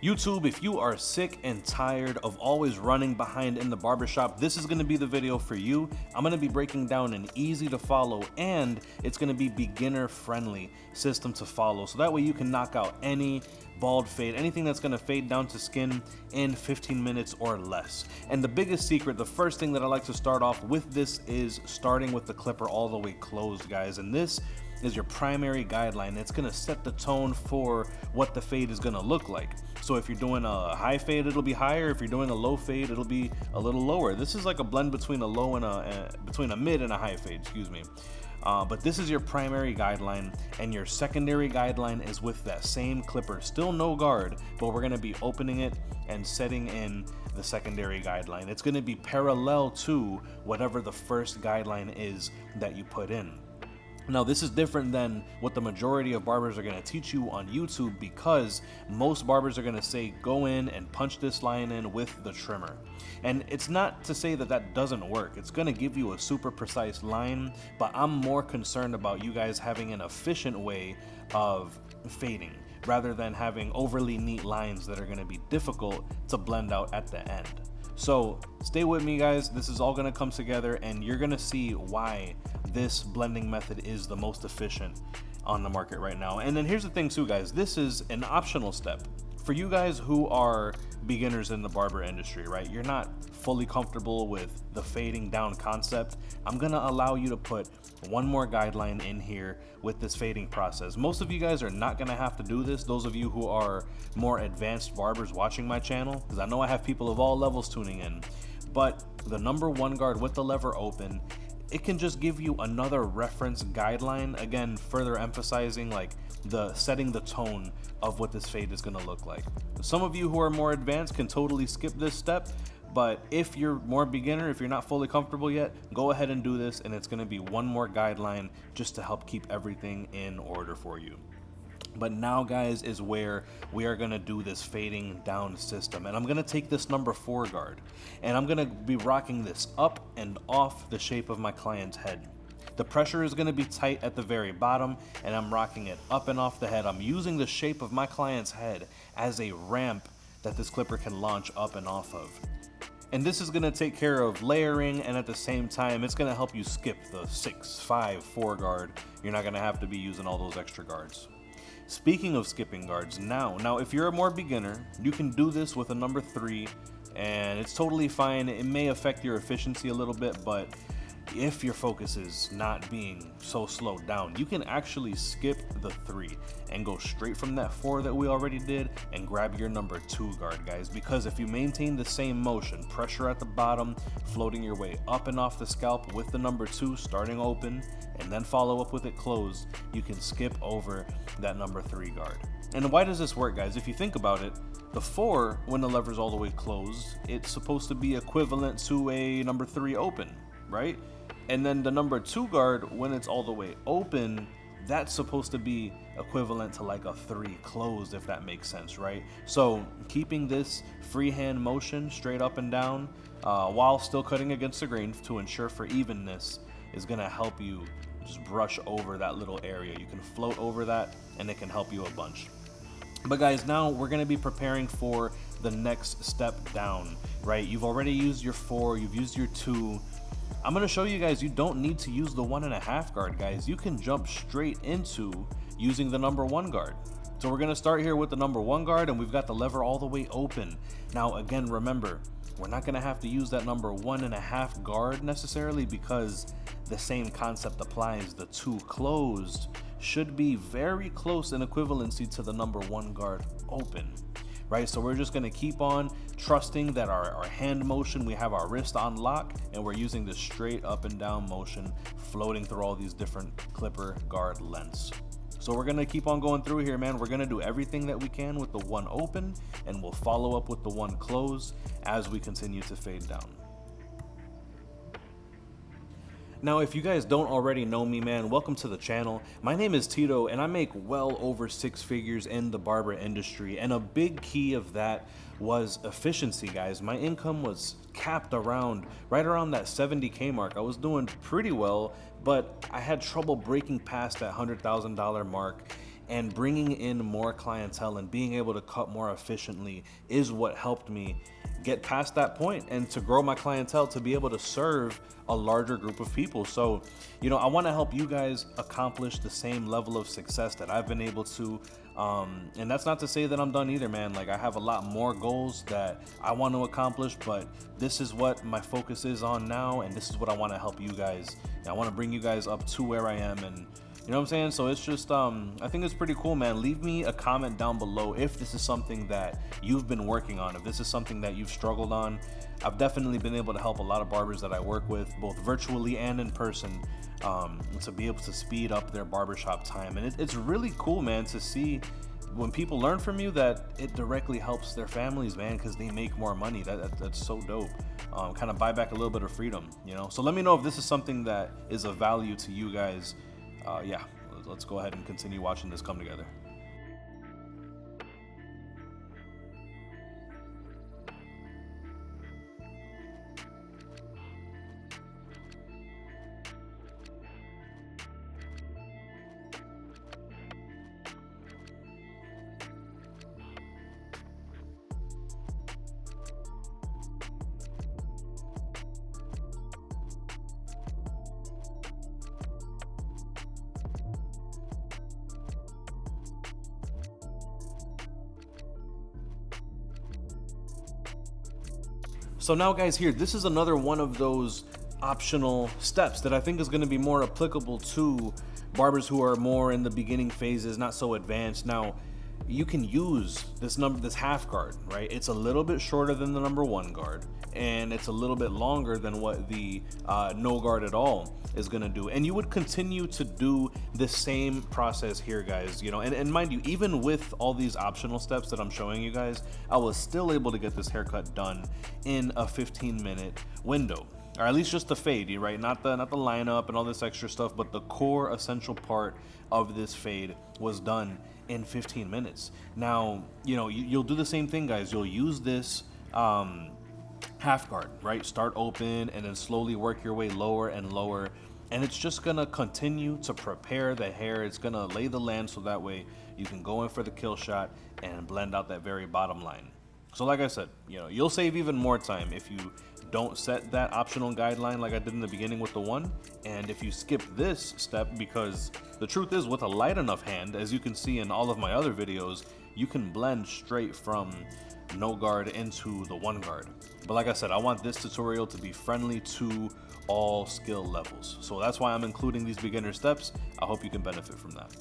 YouTube, if you are sick and tired of always running behind in the barbershop, this is going to be the video for you. I'm going to be breaking down an easy to follow and it's going to be beginner friendly system to follow. So that way you can knock out any bald fade, anything that's going to fade down to skin in 15 minutes or less. And the biggest secret, the first thing that I like to start off with this is starting with the clipper all the way closed, guys. And this is your primary guideline. It's gonna set the tone for what the fade is gonna look like. So if you're doing a high fade, it'll be higher. If you're doing a low fade, it'll be a little lower. This is like a blend between a low and between a mid and a high fade, excuse me. But this is your primary guideline, and your secondary guideline is with that same clipper. Still no guard, but we're gonna be opening it and setting in the secondary guideline. It's gonna be parallel to whatever the first guideline is that you put in. Now, this is different than what the majority of barbers are going to teach you on YouTube, because most barbers are going to say go in and punch this line in with the trimmer. And it's not to say that that doesn't work. It's going to give you a super precise line, but I'm more concerned about you guys having an efficient way of fading rather than having overly neat lines that are going to be difficult to blend out at the end. So stay with me, guys. This is all going to come together and you're going to see why this blending method is the most efficient on the market right now. And then here's the thing too, guys, this is an optional step for you guys who are beginners in the barber industry, right? You're not fully comfortable with the fading down concept. I'm gonna allow you to put one more guideline in here with this fading process. Most of you guys are not gonna have to do this. Those of you who are more advanced barbers watching my channel, because I know I have people of all levels tuning in, but the number one guard with the lever open, it can just give you another reference guideline, again further emphasizing like the setting the tone of what this fade is going to look like. Some of you who are more advanced can totally skip this step, but if you're more beginner, if you're not fully comfortable yet, go ahead and do this, and it's going to be one more guideline just to help keep everything in order for you. But now, guys, is where we are gonna do this fading down system. And I'm gonna take this number 4 guard, and I'm gonna be rocking this up and off the shape of my client's head. The pressure is gonna be tight at the very bottom, and I'm rocking it up and off the head. I'm using the shape of my client's head as a ramp that this clipper can launch up and off of. And this is gonna take care of layering, and at the same time, it's gonna help you skip the 6, 5, 4 guard. You're not gonna have to be using all those extra guards. Speaking of skipping guards, now if you're a more beginner, you can do this with a number 3, and it's totally fine. It may affect your efficiency a little bit, but if your focus is not being so slowed down, you can actually skip the 3 and go straight from that 4 that we already did and grab your number 2 guard, guys. Because if you maintain the same motion, pressure at the bottom, floating your way up and off the scalp with the number 2 starting open and then follow up with it closed, you can skip over that number 3 guard. And why does this work, guys? If you think about it, the 4, when the lever's all the way closed, it's supposed to be equivalent to a number 3 open, right? And then the number 2 guard, when it's all the way open, that's supposed to be equivalent to like a 3 closed, if that makes sense, right? So keeping this freehand motion straight up and down while still cutting against the grain to ensure for evenness is gonna help you just brush over that little area. You can float over that and it can help you a bunch. But guys, now we're gonna be preparing for the next step down, right? You've already used your 4, you've used your 2. I'm gonna show you guys you don't need to use the 1.5 guard, guys. You can jump straight into using the number 1 guard. So we're gonna start here with the number 1 guard, and we've got the lever all the way open. Now again, remember, we're not gonna have to use that number 1.5 guard necessarily, because the same concept applies. The 2 closed should be very close in equivalency to the number 1 guard open, right? So we're just gonna keep on trusting that our hand motion, we have our wrist on lock, and we're using this straight up and down motion, floating through all these different clipper guard lengths. So we're gonna keep on going through here, man. We're gonna do everything that we can with the 1 open, and we'll follow up with the 1 closed as we continue to fade down. Now, if you guys don't already know me, man, welcome to the channel. My name is Tito, and I make well over 6 figures in the barber industry, and a big key of that was efficiency, guys. My income was capped right around that 70K mark. I was doing pretty well, but I had trouble breaking past that $100,000 mark, and bringing in more clientele and being able to cut more efficiently is what helped me get past that point and to grow my clientele to be able to serve a larger group of people. So, you know, I want to help you guys accomplish the same level of success that I've been able to. And that's not to say that I'm done either, man. Like, I have a lot more goals that I want to accomplish, but this is what my focus is on now, and this is what I want to help you guys. I want to bring you guys up to where I am, and you know what I'm saying? So it's just, I think it's pretty cool, man. Leave me a comment down below if this is something that you've been working on, if this is something that you've struggled on. I've definitely been able to help a lot of barbers that I work with, both virtually and in person, to be able to speed up their barbershop time. And it's really cool, man, to see when people learn from you that it directly helps their families, man, because they make more money. That's so dope. Kind of buy back a little bit of freedom, you know? So let me know if this is something that is of value to you guys. Yeah, let's go ahead and continue watching this come together. So now, guys, here, this is another one of those optional steps that I think is going to be more applicable to barbers who are more in the beginning phases, not so advanced. Now, you can use this half guard, right? It's a little bit shorter than the number 1 guard, and it's a little bit longer than what the no guard at all is gonna do. And you would continue to do the same process here, guys, you know, and mind you, even with all these optional steps that I'm showing you guys, I was still able to get this haircut done in a 15-minute window. Or at least just the fade, right? Not the lineup and all this extra stuff, but the core essential part of this fade was done in 15 minutes. Now, you know, you'll do the same thing, guys. You'll use this half guard, right? Start open and then slowly work your way lower and lower. And it's just gonna continue to prepare the hair. It's gonna lay the land so that way you can go in for the kill shot and blend out that very bottom line. So like I said, you know, you'll save even more time if you don't set that optional guideline like I did in the beginning with the 1, and if you skip this step, because the truth is, with a light enough hand, as you can see in all of my other videos, you can blend straight from no guard into the 1 guard. But like I said, I want this tutorial to be friendly to all skill levels. So that's why I'm including these beginner steps. I hope you can benefit from that.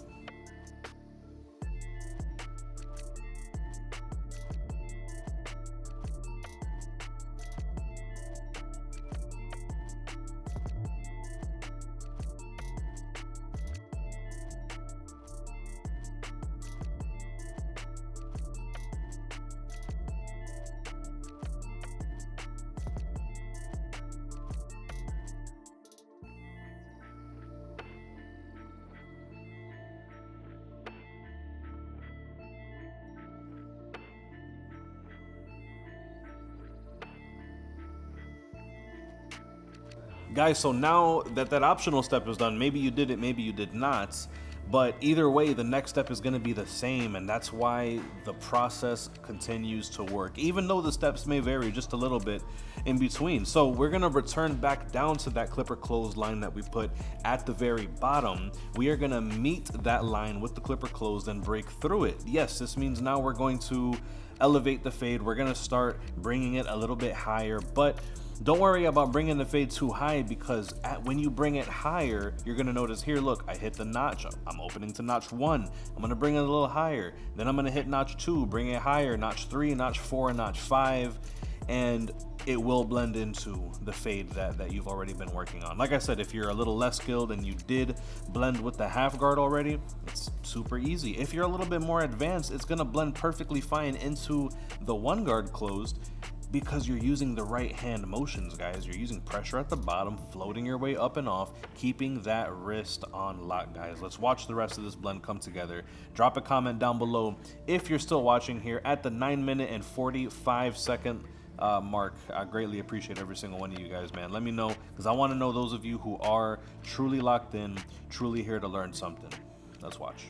Guys, so now that that optional step is done, maybe you did it, maybe you did not, but either way, the next step is gonna be the same, and that's why the process continues to work, even though the steps may vary just a little bit in between. So we're gonna return back down to that clipper closed line that we put at the very bottom. We are gonna meet that line with the clipper closed and break through it. Yes, this means now we're going to elevate the fade. We're gonna start bringing it a little bit higher, but don't worry about bringing the fade too high, because when you bring it higher, you're gonna notice here, look, I hit the notch. I'm opening to notch 1. I'm gonna bring it a little higher. Then I'm gonna hit notch 2, bring it higher, notch 3, notch 4, notch 5, and it will blend into the fade that you've already been working on. Like I said, if you're a little less skilled and you did blend with the half guard already, it's super easy. If you're a little bit more advanced, it's gonna blend perfectly fine into the 1 guard closed, because you're using the right hand motions, guys. You're using pressure at the bottom, floating your way up and off, keeping that wrist on lock, guys. Let's watch the rest of this blend come together. Drop a comment down below if you're still watching here at the 9-minute and 45-second mark. I greatly appreciate every single one of you guys, man. Let me know, because I want to know those of you who are truly locked in, truly here to learn something. Let's watch.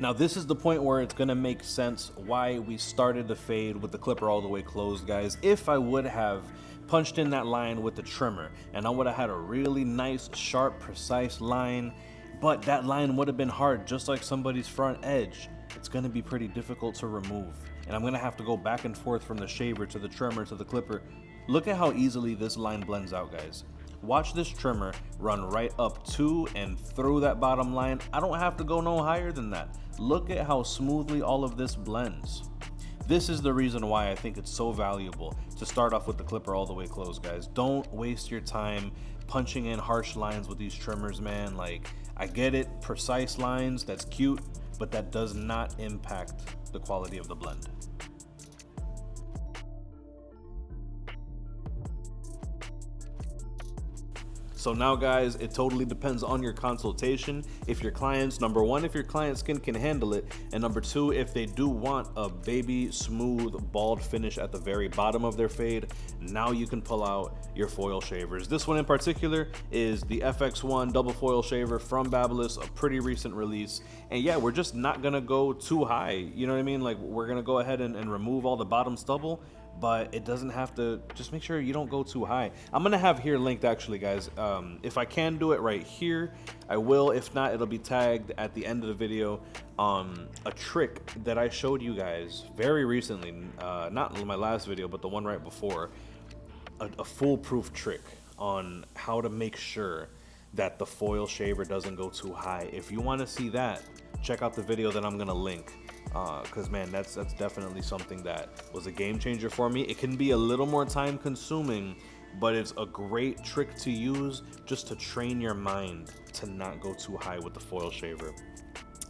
Now this is the point where it's gonna make sense why we started the fade with the clipper all the way closed, guys. If I would have punched in that line with the trimmer and I would have had a really nice, sharp, precise line, but that line would have been hard, just like somebody's front edge, it's gonna be pretty difficult to remove. And I'm gonna have to go back and forth from the shaver to the trimmer to the clipper. Look at how easily this line blends out, guys. Watch this trimmer run right up to and through that bottom line. I don't have to go no higher than that. Look at how smoothly all of this blends. This is the reason why I think it's so valuable to start off with the clipper all the way closed, guys. Don't waste your time punching in harsh lines with these trimmers, man. Like, I get it, precise lines, that's cute, but that does not impact the quality of the blend. So now, guys, it totally depends on your consultation. If your clients, number one, if your client's skin can handle it, and number two, if they do want a baby smooth bald finish at the very bottom of their fade, now you can pull out your foil shavers. This one in particular is the FX1 double foil shaver from Babyliss, a pretty recent release. And yeah, we're just not gonna go too high, you know what I mean? Like, we're gonna go ahead and remove all the bottom stubble, but it doesn't have to. Just make sure you don't go too high. I'm gonna have here linked, actually, guys. If I can do it right here, I will. If not, it'll be tagged at the end of the video. A trick that I showed you guys very recently, not in my last video, but the one right before, a foolproof trick on how to make sure that the foil shaver doesn't go too high. If you want to see that, check out the video that I'm gonna link. Because man, that's definitely something that was a game changer for me. It can be a little more time consuming, but it's a great trick to use just to train your mind to not go too high with the foil shaver.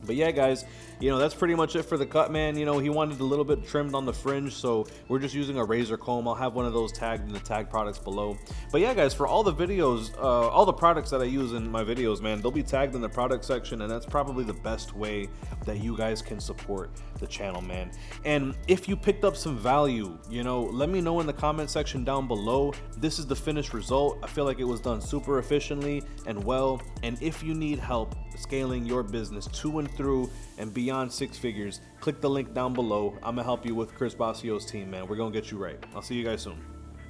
But yeah, guys, you know, that's pretty much it for the cut, man. You know, he wanted a little bit trimmed on the fringe, so we're just using a razor comb. I'll have one of those tagged in the tag products below. But yeah, guys, for all the videos, all the products that I use in my videos, man, they'll be tagged in the product section, and that's probably the best way that you guys can support the channel, man. And if you picked up some value, you know, let me know in the comment section down below. This is the finished result. I feel like it was done super efficiently and well. And if you need help scaling your business to and through and beyond 6 figures, click the link down below. I'm gonna help you with Chris Bassio's team, man. We're gonna get you right. I'll see you guys soon.